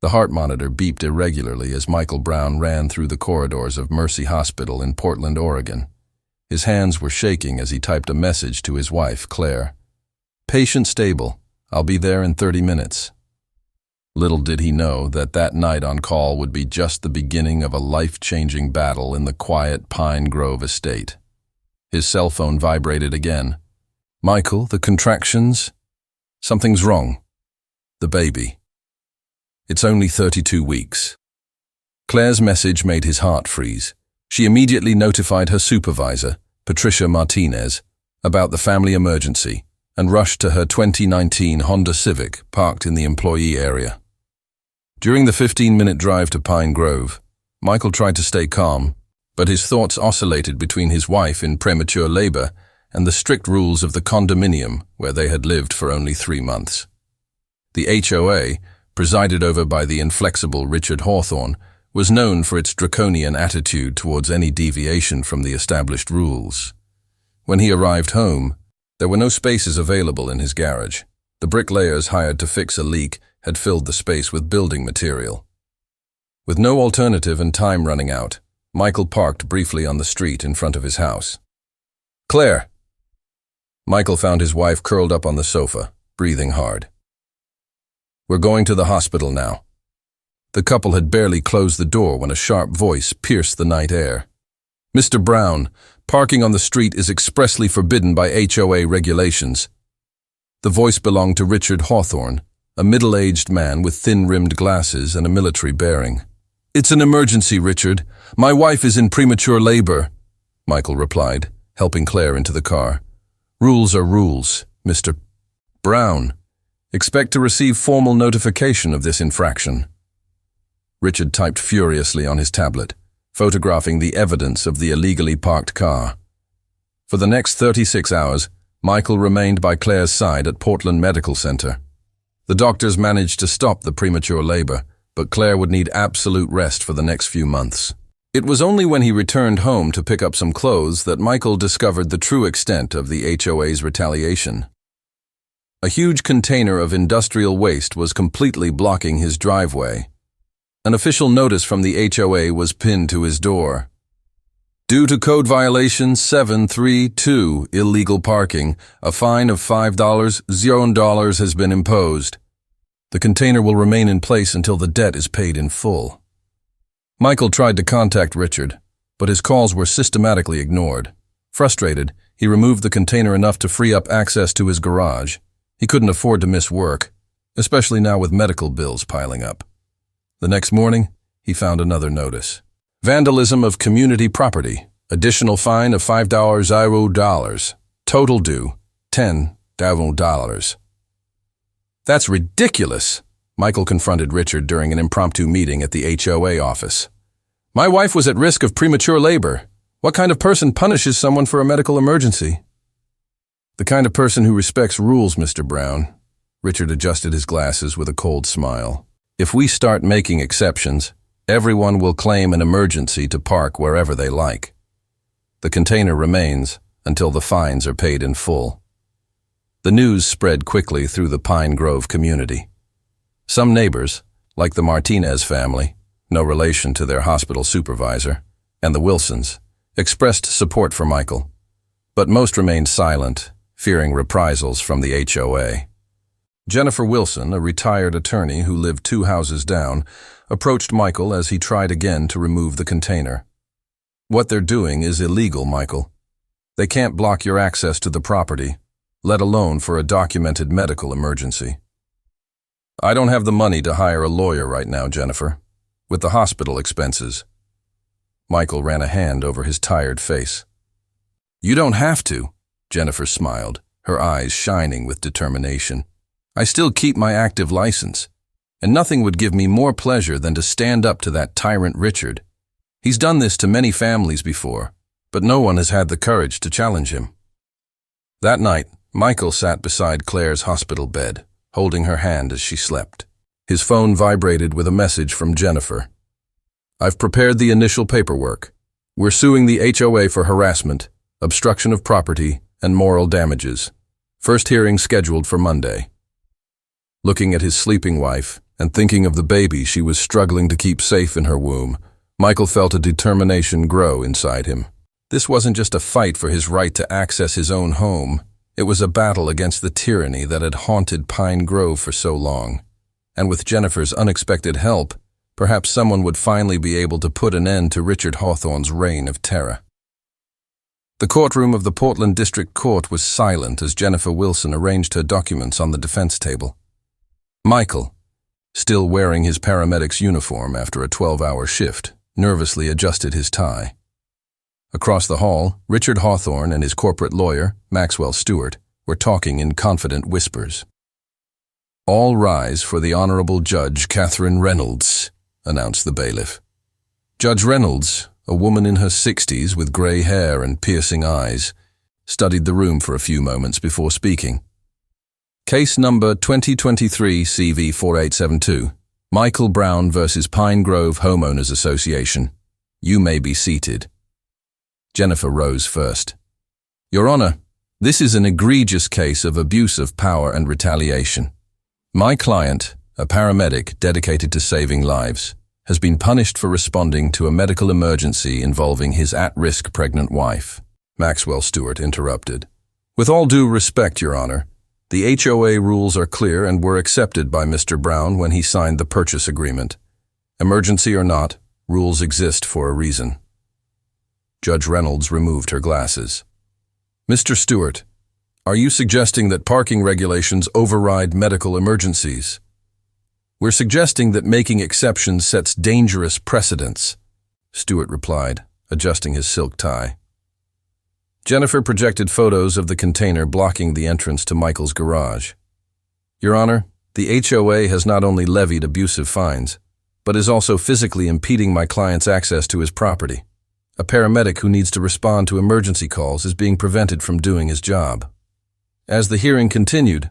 The heart monitor beeped irregularly as Michael Brown ran through the corridors of Mercy Hospital in Portland, Oregon. His hands were shaking as he typed a message to his wife, Claire. "Patient stable. I'll be there in 30 minutes. Little did he know that that night on call would be just the beginning of a life-changing battle in the quiet Pine Grove estate. His cell phone vibrated again. "Michael, the contractions? Something's wrong. The baby. It's only 32 weeks. Claire's message made his heart freeze. She immediately notified her supervisor, Patricia Martinez, about the family emergency and rushed to her 2019 Honda Civic parked in the employee area. During the 15-minute drive to Pine Grove, Michael tried to stay calm, but his thoughts oscillated between his wife in premature labor and the strict rules of the condominium where they had lived for only 3 months. The HOA, presided over by the inflexible Richard Hawthorne, was known for its draconian attitude towards any deviation from the established rules. When he arrived home, there were no spaces available in his garage. The bricklayers hired to fix a leak had filled the space with building material. With no alternative and time running out, Michael parked briefly on the street in front of his house. "Claire!" Michael found his wife curled up on the sofa, breathing hard. "We're going to the hospital now." The couple had barely closed the door when a sharp voice pierced the night air. "Mr. Brown, parking on the street is expressly forbidden by HOA regulations." The voice belonged to Richard Hawthorne, a middle-aged man with thin-rimmed glasses and a military bearing. "It's an emergency, Richard. My wife is in premature labor," Michael replied, helping Claire into the car. "Rules are rules, Mr. Brown. Expect to receive formal notification of this infraction." Richard typed furiously on his tablet, photographing the evidence of the illegally parked car. For the next 36 hours, Michael remained by Claire's side at Portland Medical Center. The doctors managed to stop the premature labor, but Claire would need absolute rest for the next few months. It was only when he returned home to pick up some clothes that Michael discovered the true extent of the HOA's retaliation. A huge container of industrial waste was completely blocking his driveway. An official notice from the HOA was pinned to his door. "Due to code violation 732, illegal parking, a fine of $5 has been imposed. The container will remain in place until the debt is paid in full." Michael tried to contact Richard, but his calls were systematically ignored. Frustrated, he removed the container enough to free up access to his garage. He couldn't afford to miss work, especially now with medical bills piling up. The next morning, he found another notice. "Vandalism of community property. Additional fine of $5. Total due, $10,000. "That's ridiculous," Michael confronted Richard during an impromptu meeting at the HOA office. "My wife was at risk of premature labor. What kind of person punishes someone for a medical emergency?" "The kind of person who respects rules, Mr. Brown." Richard adjusted his glasses with a cold smile. "If we start making exceptions, everyone will claim an emergency to park wherever they like. The container remains until the fines are paid in full." The news spread quickly through the Pine Grove community. Some neighbors, like the Martinez family, no relation to their hospital supervisor, and the Wilsons, expressed support for Michael. But most remained silent, fearing reprisals from the HOA. Jennifer Wilson, a retired attorney who lived 2 houses down, approached Michael as he tried again to remove the container. "What they're doing is illegal, Michael. They can't block your access to the property, let alone for a documented medical emergency." "I don't have the money to hire a lawyer right now, Jennifer, with the hospital expenses." Michael ran a hand over his tired face. "You don't have to," Jennifer smiled, her eyes shining with determination. "I still keep my active license, and nothing would give me more pleasure than to stand up to that tyrant Richard. He's done this to many families before, but no one has had the courage to challenge him." That night, Michael sat beside Claire's hospital bed, holding her hand as she slept. His phone vibrated with a message from Jennifer. "I've prepared the initial paperwork. We're suing the HOA for harassment, obstruction of property, and moral damages. First hearing scheduled for Monday." Looking at his sleeping wife and thinking of the baby she was struggling to keep safe in her womb, Michael felt a determination grow inside him. This wasn't just a fight for his right to access his own home. It was a battle against the tyranny that had haunted Pine Grove for so long. And with Jennifer's unexpected help, perhaps someone would finally be able to put an end to Richard Hawthorne's reign of terror. The courtroom of the Portland District Court was silent as Jennifer Wilson arranged her documents on the defense table. Michael, still wearing his paramedic's uniform after a 12-hour shift, nervously adjusted his tie. Across the hall, Richard Hawthorne and his corporate lawyer, Maxwell Stewart, were talking in confident whispers. "All rise for the Honorable Judge Catherine Reynolds," announced the bailiff. Judge Reynolds, a woman in her 60s with gray hair and piercing eyes, studied the room for a few moments before speaking. Case number 2023 CV 4872, Michael Brown versus Pine Grove Homeowners Association. You may be seated. Jennifer rose first. Your Honor, this is an egregious case of abuse of power and retaliation. My client, a paramedic dedicated to saving lives, has been punished for responding to a medical emergency involving his at-risk pregnant wife. Maxwell Stewart interrupted. With all due respect, Your Honor, the HOA rules are clear and were accepted by Mr. Brown when he signed the purchase agreement. Emergency or not, rules exist for a reason. Judge Reynolds removed her glasses. Mr. Stewart, are you suggesting that parking regulations override medical emergencies? We're suggesting that making exceptions sets dangerous precedents, Stewart replied, adjusting his silk tie. Jennifer projected photos of the container blocking the entrance to Michael's garage. Your Honor, the HOA has not only levied abusive fines, but is also physically impeding my client's access to his property. A paramedic who needs to respond to emergency calls is being prevented from doing his job. As the hearing continued,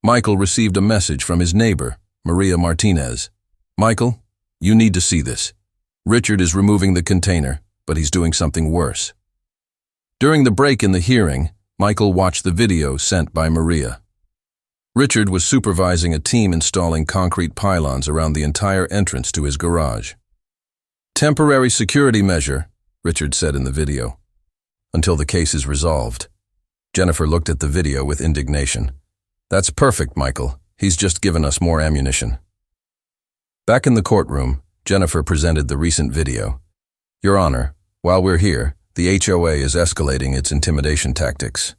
Michael received a message from his neighbor, Maria Martinez. Michael, you need to see this. Richard is removing the container, but he's doing something worse. During the break in the hearing, Michael watched the video sent by Maria. Richard was supervising a team installing concrete pylons around the entire entrance to his garage. Temporary security measure, Richard said in the video, until the case is resolved. Jennifer looked at the video with indignation. That's perfect, Michael. He's just given us more ammunition. Back in the courtroom, Jennifer presented the recent video. Your Honor, while we're here, the HOA is escalating its intimidation tactics.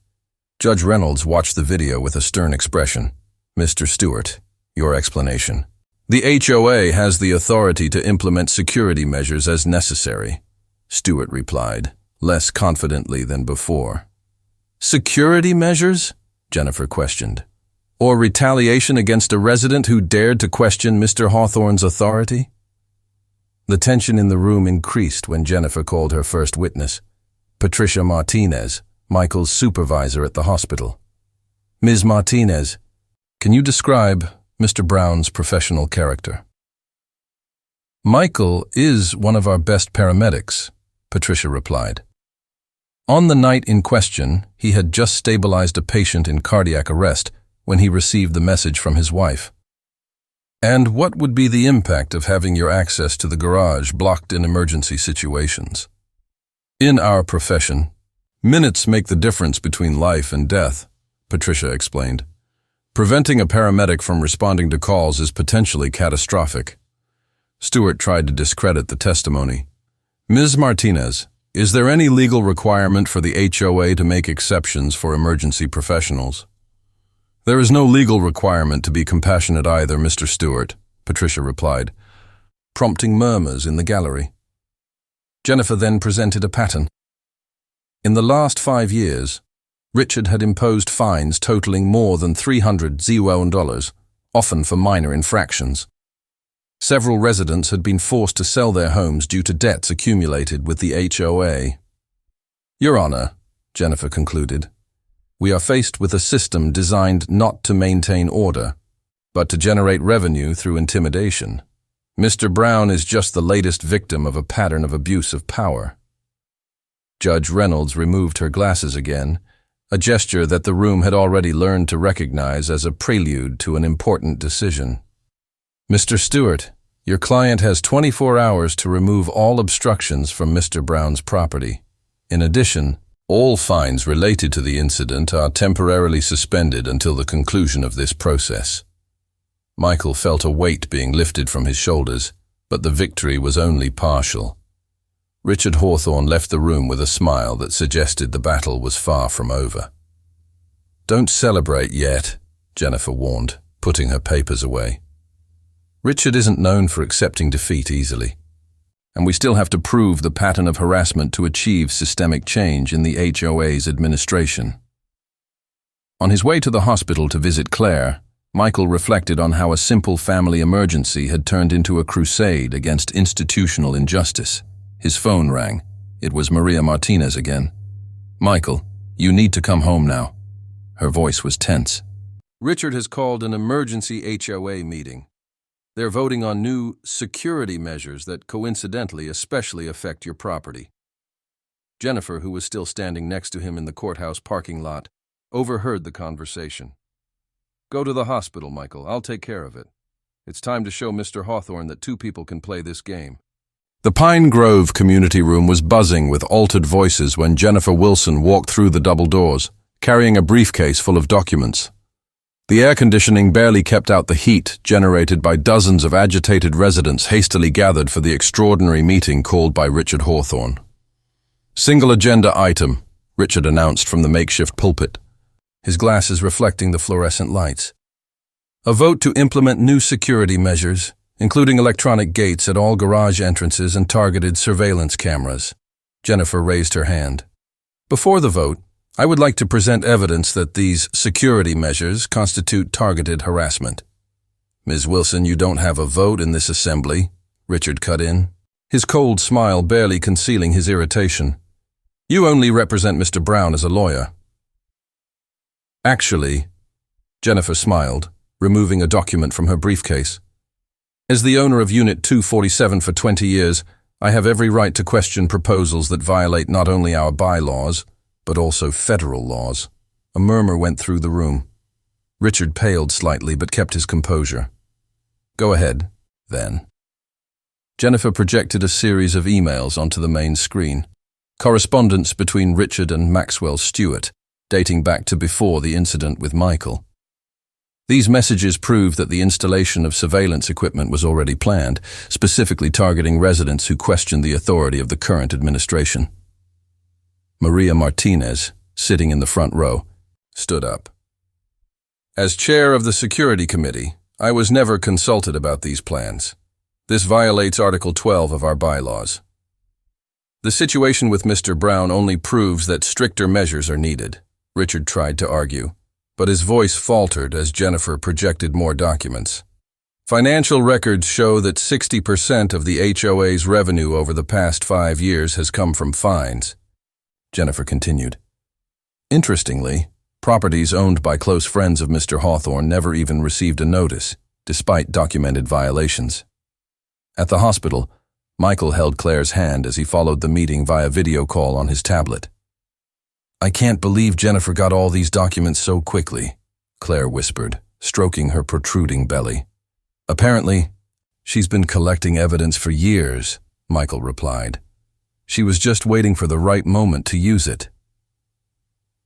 Judge Reynolds watched the video with a stern expression. Mr. Stewart, your explanation. The HOA has the authority to implement security measures as necessary, Stewart replied, less confidently than before. Security measures? Jennifer questioned. Or retaliation against a resident who dared to question Mr. Hawthorne's authority? The tension in the room increased when Jennifer called her first witness, Patricia Martinez, Michael's supervisor at the hospital. Ms. Martinez, can you describe Mr. Brown's professional character? Michael is one of our best paramedics, Patricia replied. On the night in question, he had just stabilized a patient in cardiac arrest when he received the message from his wife. And what would be the impact of having your access to the garage blocked in emergency situations? In our profession, minutes make the difference between life and death, Patricia explained. Preventing a paramedic from responding to calls is potentially catastrophic. Stewart tried to discredit the testimony. Ms. Martinez, is there any legal requirement for the HOA to make exceptions for emergency professionals? There is no legal requirement to be compassionate either, Mr. Stewart, Patricia replied, prompting murmurs in the gallery. Jennifer then presented a pattern. In the last 5 years, Richard had imposed fines totaling more than $300,000, often for minor infractions. Several residents had been forced to sell their homes due to debts accumulated with the HOA. Your Honor, Jennifer concluded, we are faced with a system designed not to maintain order, but to generate revenue through intimidation. Mr. Brown is just the latest victim of a pattern of abuse of power. Judge Reynolds removed her glasses again, a gesture that the room had already learned to recognize as a prelude to an important decision. Mr. Stewart, your client has 24 hours to remove all obstructions from Mr. Brown's property. In addition, all fines related to the incident are temporarily suspended until the conclusion of this process. Michael felt a weight being lifted from his shoulders, but the victory was only partial. Richard Hawthorne left the room with a smile that suggested the battle was far from over. "Don't celebrate yet," Jennifer warned, putting her papers away. "Richard isn't known for accepting defeat easily, and we still have to prove the pattern of harassment to achieve systemic change in the HOA's administration." On his way to the hospital to visit Claire, Michael reflected on how a simple family emergency had turned into a crusade against institutional injustice. His phone rang. It was Maria Martinez again. "Michael, you need to come home now." Her voice was tense. "Richard has called an emergency HOA meeting. They're voting on new security measures that coincidentally especially affect your property." Jennifer, who was still standing next to him in the courthouse parking lot, overheard the conversation. "Go to the hospital, Michael. I'll take care of it. It's time to show Mr. Hawthorne that two people can play this game." The Pine Grove community room was buzzing with altered voices when Jennifer Wilson walked through the double doors, carrying a briefcase full of documents. The air conditioning barely kept out the heat generated by dozens of agitated residents hastily gathered for the extraordinary meeting called by Richard Hawthorne. "Single agenda item," Richard announced from the makeshift pulpit, his glasses reflecting the fluorescent lights. "A vote to implement new security measures, including electronic gates at all garage entrances and targeted surveillance cameras." Jennifer raised her hand. "Before the vote, I would like to present evidence that these security measures constitute targeted harassment." "Ms. Wilson, you don't have a vote in this assembly," Richard cut in, his cold smile barely concealing his irritation. "You only represent Mr. Brown as a lawyer." "Actually," Jennifer smiled, removing a document from her briefcase, "as the owner of Unit 247 for 20 years, I have every right to question proposals that violate not only our bylaws, but also federal laws." A murmur went through the room. Richard paled slightly but kept his composure. "Go ahead, then." Jennifer projected a series of emails onto the main screen. Correspondence between Richard and Maxwell Stewart, dating back to before the incident with Michael. These messages proved that the installation of surveillance equipment was already planned, specifically targeting residents who questioned the authority of the current administration. Maria Martinez, sitting in the front row, stood up. "As chair of the security committee, I was never consulted about these plans. This violates Article 12 of our bylaws. The situation with Mr. Brown only proves that stricter measures are needed," Richard tried to argue, but his voice faltered as Jennifer projected more documents. "Financial records show that 60% of the HOA's revenue over the past 5 years has come from fines." Jennifer continued. "Interestingly, properties owned by close friends of Mr. Hawthorne never even received a notice, despite documented violations." At the hospital, Michael held Claire's hand as he followed the meeting via video call on his tablet. "I can't believe Jennifer got all these documents so quickly," Claire whispered, stroking her protruding belly. "Apparently, she's been collecting evidence for years," Michael replied. "She was just waiting for the right moment to use it."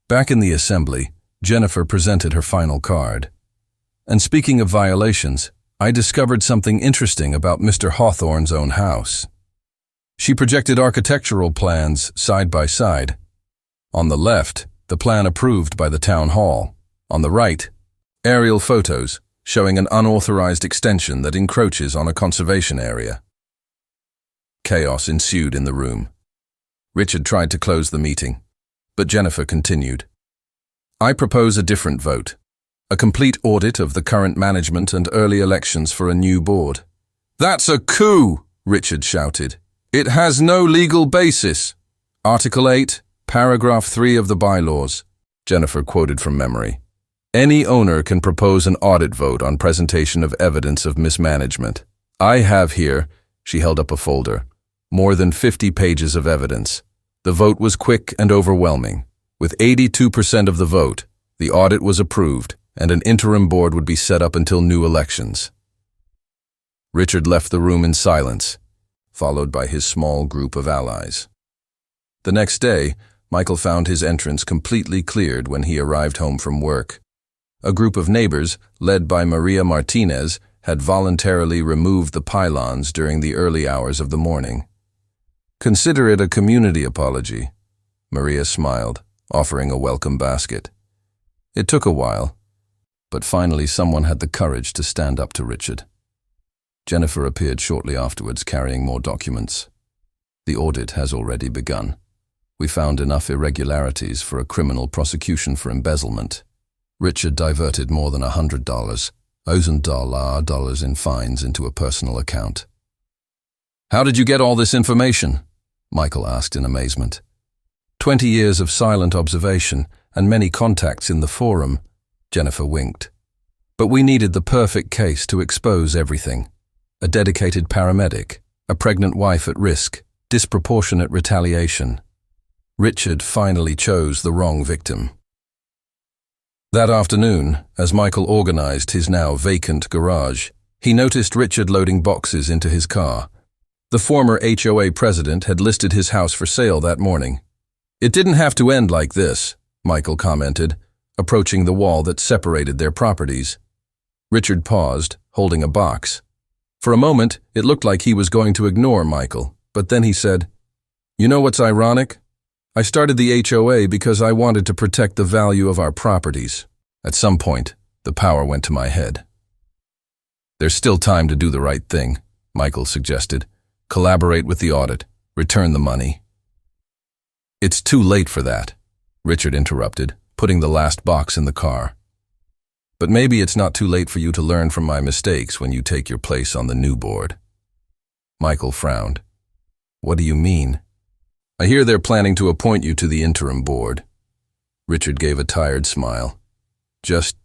Back in the assembly, Jennifer presented her final card. "And speaking of violations, I discovered something interesting about Mr. Hawthorne's own house." She projected architectural plans side by side. On the left, the plan approved by the town hall. On the right, aerial photos showing an unauthorized extension that encroaches on a conservation area. Chaos ensued in the room. Richard tried to close the meeting, but Jennifer continued. "I propose a different vote. A complete audit of the current management and early elections for a new board." "That's a coup!" Richard shouted. "It has no legal basis." "Article 8, Paragraph 3 of the bylaws," Jennifer quoted from memory. "Any owner can propose an audit vote on presentation of evidence of mismanagement. I have here," she held up a folder, "more than 50 pages of evidence. The vote was quick and overwhelming. With 82% of the vote, the audit was approved, and an interim board would be set up until new elections." Richard left the room in silence, followed by his small group of allies. The next day, Michael found his entrance completely cleared when he arrived home from work. A group of neighbors, led by Maria Martinez, had voluntarily removed the pylons during the early hours of the morning. "Consider it a community apology," Maria smiled, offering a welcome basket. It took a while, but finally someone had the courage to stand up to Richard. Jennifer appeared shortly afterwards carrying more documents. "The audit has already begun. We found enough irregularities for a criminal prosecution for embezzlement. Richard diverted more than $100, $1,000 in fines into a personal account." "How did you get all this information?" Michael asked in amazement. 20 years of silent observation and many contacts in the forum," Jennifer winked. "But we needed the perfect case to expose everything. A dedicated paramedic, a pregnant wife at risk, disproportionate retaliation. Richard finally chose the wrong victim." That afternoon, as Michael organized his now vacant garage, he noticed Richard loading boxes into his car. The former HOA president had listed his house for sale that morning. "It didn't have to end like this," Michael commented, approaching the wall that separated their properties. Richard paused, holding a box. For a moment, it looked like he was going to ignore Michael, but then he said, "You know what's ironic? I started the HOA because I wanted to protect the value of our properties." At some point, the power went to my head. "There's still time to do the right thing," Michael suggested. "Collaborate with the audit, return the money." "It's too late for that," Richard interrupted, putting the last box in the car. "But maybe it's not too late for you to learn from my mistakes when you take your place on the new board." Michael frowned. "What do you mean?" "I hear they're planning to appoint you to the interim board." Richard gave a tired smile. "Just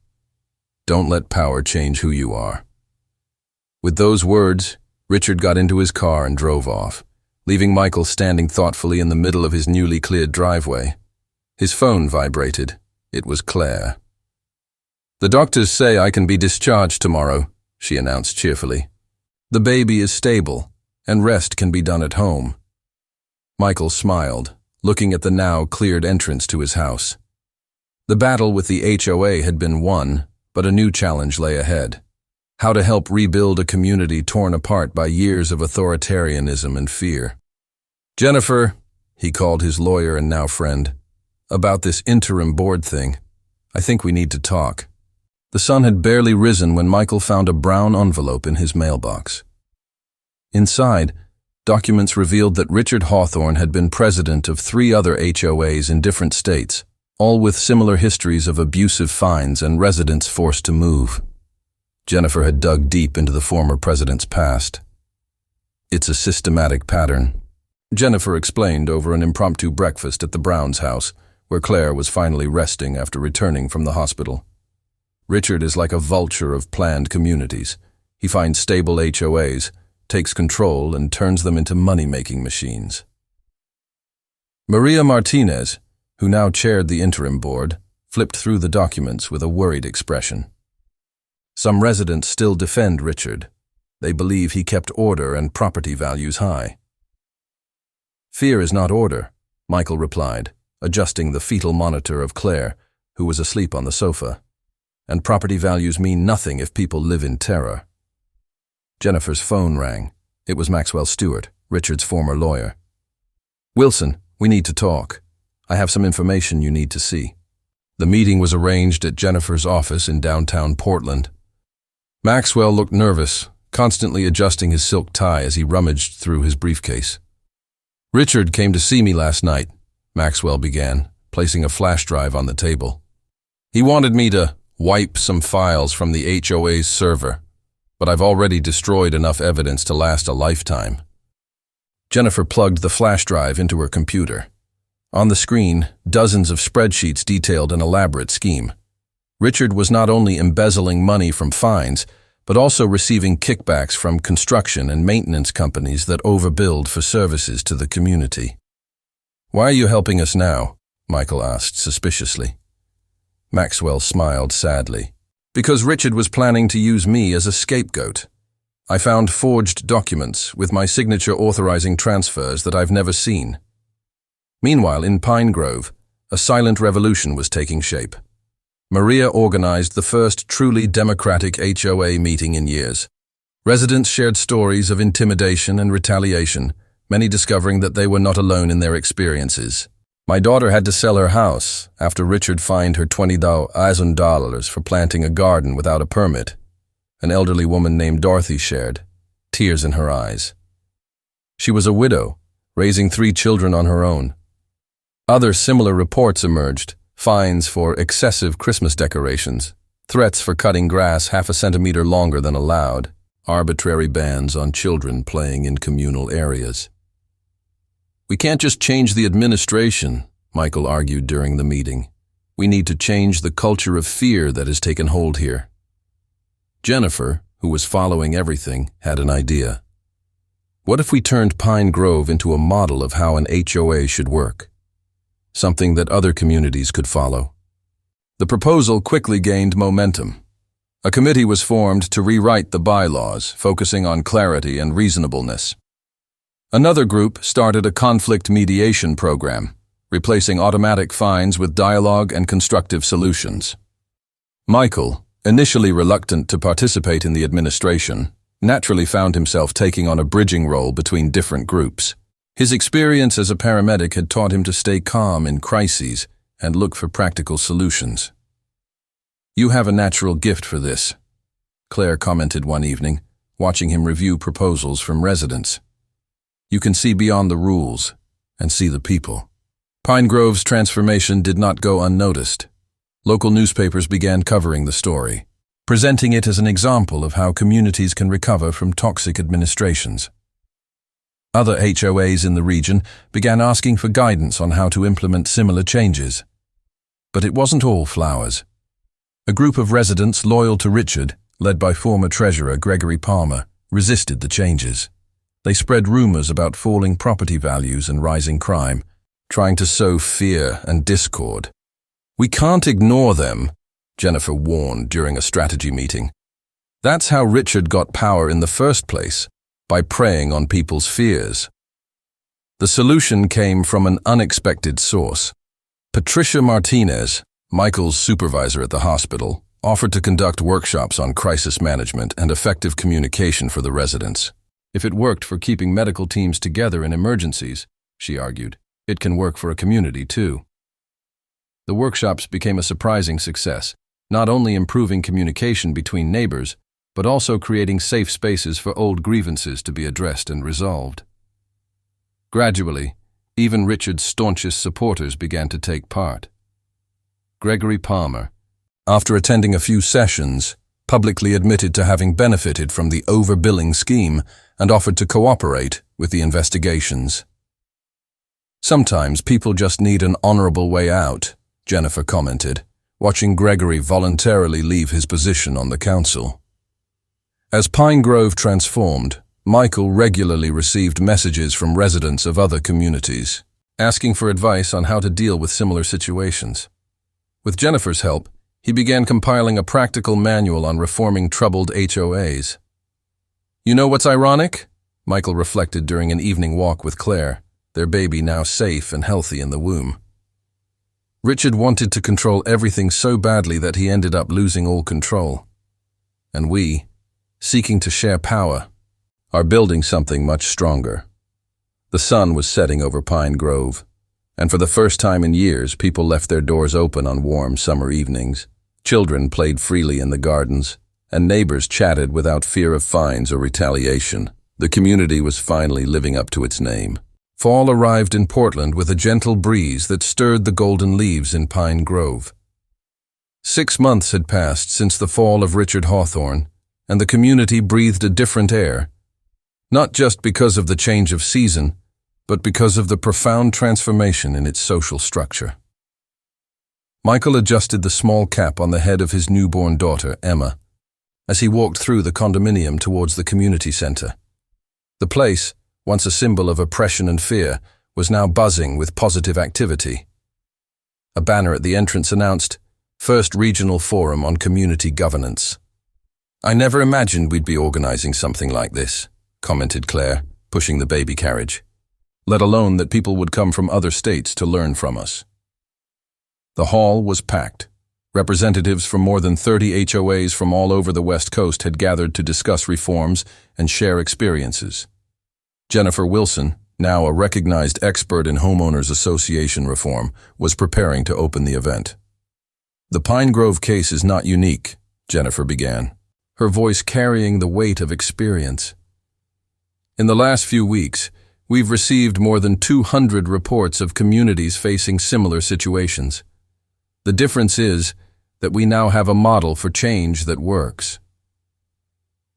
don't let power change who you are." With those words, Richard got into his car and drove off, leaving Michael standing thoughtfully in the middle of his newly cleared driveway. His phone vibrated. It was Claire. "The doctors say I can be discharged tomorrow," she announced cheerfully. "The baby is stable, and rest can be done at home." Michael smiled, looking at the now cleared entrance to his house. The battle with the HOA had been won, but a new challenge lay ahead. How to help rebuild a community torn apart by years of authoritarianism and fear. "Jennifer," he called his lawyer and now friend, "about this interim board thing. I think we need to talk." The sun had barely risen when Michael found a brown envelope in his mailbox. Inside, documents revealed that Richard Hawthorne had been president of 3 other HOAs in different states, all with similar histories of abusive fines and residents forced to move. Jennifer had dug deep into the former president's past. "It's a systematic pattern," Jennifer explained over an impromptu breakfast at the Browns' house, where Claire was finally resting after returning from the hospital. "Richard is like a vulture of planned communities. He finds stable HOAs, takes control, and turns them into money-making machines." Maria Martinez, who now chaired the interim board, flipped through the documents with a worried expression. Some residents still defend Richard. They believe he kept order and property values high. "Fear is not order," Michael replied, adjusting the fetal monitor of Claire, who was asleep on the sofa. "And property values mean nothing if people live in terror." Jennifer's phone rang. It was Maxwell Stewart, Richard's former lawyer. "Wilson, we need to talk. I have some information you need to see." The meeting was arranged at Jennifer's office in downtown Portland. Maxwell looked nervous, constantly adjusting his silk tie as he rummaged through his briefcase. "Richard came to see me last night," Maxwell began, placing a flash drive on the table. "He wanted me to wipe some files from the HOA's server, but I've already destroyed enough evidence to last a lifetime." Jennifer plugged the flash drive into her computer. On the screen, dozens of spreadsheets detailed an elaborate scheme. Richard was not only embezzling money from fines, but also receiving kickbacks from construction and maintenance companies that overbilled for services to the community. "Why are you helping us now?" Michael asked suspiciously. Maxwell smiled sadly. "Because Richard was planning to use me as a scapegoat. I found forged documents with my signature authorizing transfers that I've never seen. Meanwhile, in Pine Grove, a silent revolution was taking shape. Maria organized the first truly democratic HOA meeting in years. Residents shared stories of intimidation and retaliation, many discovering that they were not alone in their experiences. My daughter had to sell her house after Richard fined her $20,000 for planting a garden without a permit. An elderly woman named Dorothy shared, tears in her eyes. She was a widow, raising 3 children on her own. Other similar reports emerged, fines for excessive Christmas decorations, threats for cutting grass half a centimeter longer than allowed, arbitrary bans on children playing in communal areas. We can't just change the administration, Michael argued during the meeting. We need to change the culture of fear that has taken hold here. Jennifer, who was following everything, had an idea. What if we turned Pine Grove into a model of how an HOA should work? Something that other communities could follow. The proposal quickly gained momentum. A committee was formed to rewrite the bylaws, focusing on clarity and reasonableness. Another group started a conflict mediation program, replacing automatic fines with dialogue and constructive solutions. Michael, initially reluctant to participate in the administration, naturally found himself taking on a bridging role between different groups. His experience as a paramedic had taught him to stay calm in crises and look for practical solutions. "You have a natural gift for this," Claire commented one evening, watching him review proposals from residents. "You can see beyond the rules and see the people." Pine Grove's transformation did not go unnoticed. Local newspapers began covering the story, presenting it as an example of how communities can recover from toxic administrations. Other HOAs in the region began asking for guidance on how to implement similar changes. But it wasn't all flowers. A group of residents loyal to Richard, led by former treasurer Gregory Palmer, resisted the changes. They spread rumors about falling property values and rising crime, trying to sow fear and discord. "We can't ignore them," Jennifer warned during a strategy meeting. "That's how Richard got power in the first place, by preying on people's fears." The solution came from an unexpected source. Patricia Martinez, Michael's supervisor at the hospital, offered to conduct workshops on crisis management and effective communication for the residents. If it worked for keeping medical teams together in emergencies, she argued, it can work for a community too. The workshops became a surprising success, not only improving communication between neighbors, but also creating safe spaces for old grievances to be addressed and resolved. Gradually, even Richard's staunchest supporters began to take part. Gregory Palmer, after attending a few sessions, publicly admitted to having benefited from the overbilling scheme and offered to cooperate with the investigations. "Sometimes people just need an honorable way out," Jennifer commented, watching Gregory voluntarily leave his position on the council. As Pine Grove transformed, Michael regularly received messages from residents of other communities, asking for advice on how to deal with similar situations. With Jennifer's help, he began compiling a practical manual on reforming troubled HOAs. "You know what's ironic?" Michael reflected during an evening walk with Claire, their baby now safe and healthy in the womb. Richard wanted to control everything so badly that he ended up losing all control. And we, seeking to share power, are building something much stronger. The sun was setting over Pine Grove, and for the first time in years, people left their doors open on warm summer evenings. Children played freely in the gardens, and neighbors chatted without fear of fines or retaliation. The community was finally living up to its name. Fall arrived in Portland with a gentle breeze that stirred the golden leaves in Pine Grove. 6 months had passed since the fall of Richard Hawthorne, and the community breathed a different air, not just because of the change of season, but because of the profound transformation in its social structure. Michael adjusted the small cap on the head of his newborn daughter, Emma, as he walked through the condominium towards the community center. The place, once a symbol of oppression and fear, was now buzzing with positive activity. A banner at the entrance announced, "First Regional Forum on Community Governance." I never imagined we'd be organizing something like this, commented Claire, pushing the baby carriage. Let alone that people would come from other states to learn from us. The hall was packed. Representatives from more than 30 HOAs from all over the West Coast had gathered to discuss reforms and share experiences. Jennifer Wilson, now a recognized expert in homeowners association reform, was preparing to open the event. The Pine Grove case is not unique, Jennifer began, her voice carrying the weight of experience. In the last few weeks, we've received more than 200 reports of communities facing similar situations. The difference is that we now have a model for change that works.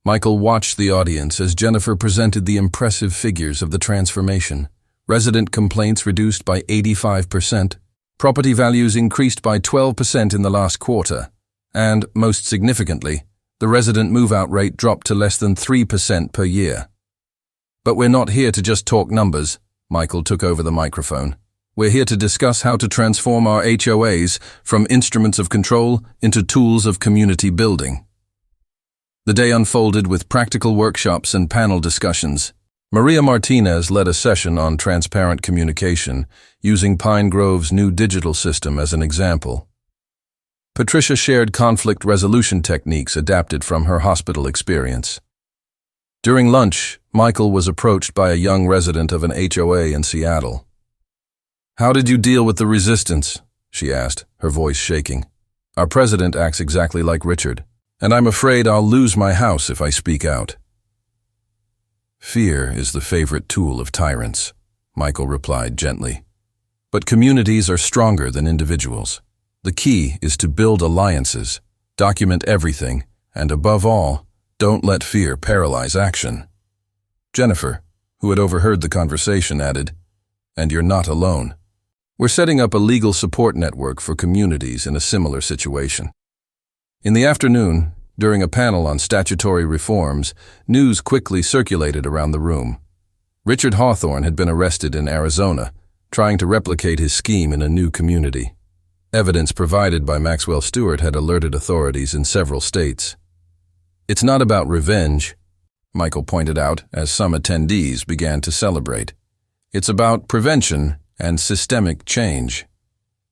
Michael watched the audience as Jennifer presented the impressive figures of the transformation. Resident complaints reduced by 85%, property values increased by 12% in the last quarter, and, most significantly, the resident move-out rate dropped to less than 3% per year. But we're not here to just talk numbers, Michael took over the microphone. We're here to discuss how to transform our HOAs from instruments of control into tools of community building. The day unfolded with practical workshops and panel discussions. Maria Martinez led a session on transparent communication, using Pine Grove's new digital system as an example. Patricia shared conflict resolution techniques adapted from her hospital experience. During lunch, Michael was approached by a young resident of an HOA in Seattle. "How did you deal with the resistance?" she asked, her voice shaking. "Our president acts exactly like Richard, and I'm afraid I'll lose my house if I speak out." "Fear is the favorite tool of tyrants," Michael replied gently. "But communities are stronger than individuals. The key is to build alliances, document everything, and above all, don't let fear paralyze action." Jennifer, who had overheard the conversation, added, "And you're not alone. We're setting up a legal support network for communities in a similar situation." In the afternoon, during a panel on statutory reforms, news quickly circulated around the room. Richard Hawthorne had been arrested in Arizona, trying to replicate his scheme in a new community. Evidence provided by Maxwell Stewart had alerted authorities in several states. "It's not about revenge," Michael pointed out as some attendees began to celebrate. "It's about prevention and systemic change."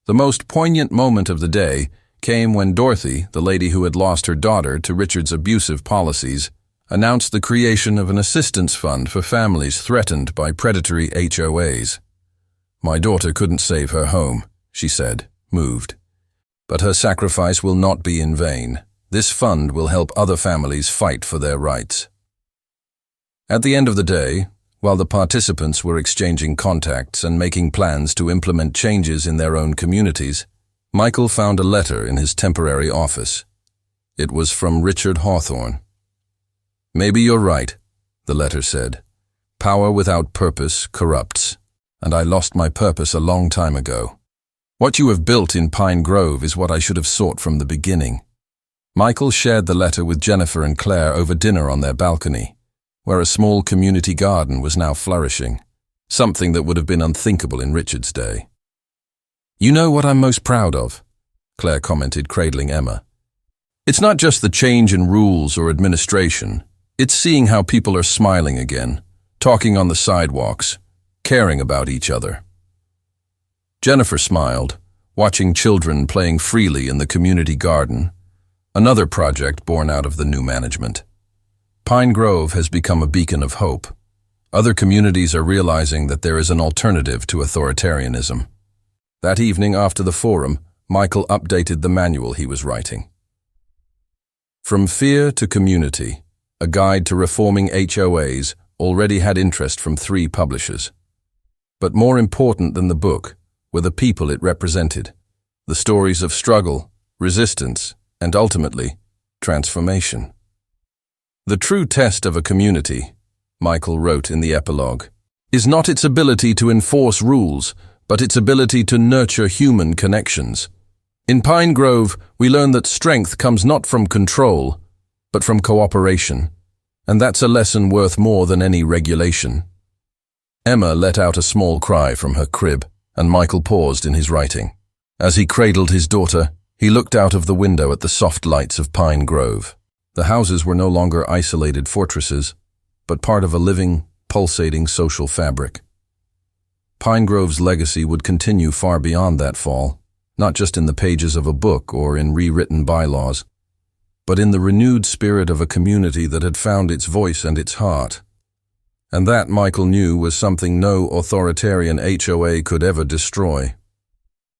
The most poignant moment of the day came when Dorothy, the lady who had lost her daughter to Richard's abusive policies, announced the creation of an assistance fund for families threatened by predatory HOAs. "My daughter couldn't save her home," she said, moved. "But her sacrifice will not be in vain. This fund will help other families fight for their rights." At the end of the day, while the participants were exchanging contacts and making plans to implement changes in their own communities, Michael found a letter in his temporary office. It was from Richard Hawthorne. "Maybe you're right," the letter said. "Power without purpose corrupts, and I lost my purpose a long time ago. What you have built in Pine Grove is what I should have sought from the beginning." Michael shared the letter with Jennifer and Claire over dinner on their balcony, where a small community garden was now flourishing, something that would have been unthinkable in Richard's day. "You know what I'm most proud of?" Claire commented, cradling Emma. "It's not just the change in rules or administration. It's seeing how people are smiling again, talking on the sidewalks, caring about each other." Jennifer smiled, watching children playing freely in the community garden, another project born out of the new management. Pine Grove has become a beacon of hope. Other communities are realizing that there is an alternative to authoritarianism. That evening after the forum, Michael updated the manual he was writing. From Fear to Community, a guide to reforming HOAs, already had interest from 3 publishers. But more important than the book were the people it represented, the stories of struggle, resistance, and ultimately, transformation. "The true test of a community," Michael wrote in the epilogue, "is not its ability to enforce rules, but its ability to nurture human connections. In Pine Grove, we learn that strength comes not from control, but from cooperation, and that's a lesson worth more than any regulation." Emma let out a small cry from her crib, and Michael paused in his writing. As he cradled his daughter, he looked out of the window at the soft lights of Pine Grove. The houses were no longer isolated fortresses, but part of a living, pulsating social fabric. Pine Grove's legacy would continue far beyond that fall, not just in the pages of a book or in rewritten bylaws, but in the renewed spirit of a community that had found its voice and its heart. And that, Michael knew, was something no authoritarian HOA could ever destroy.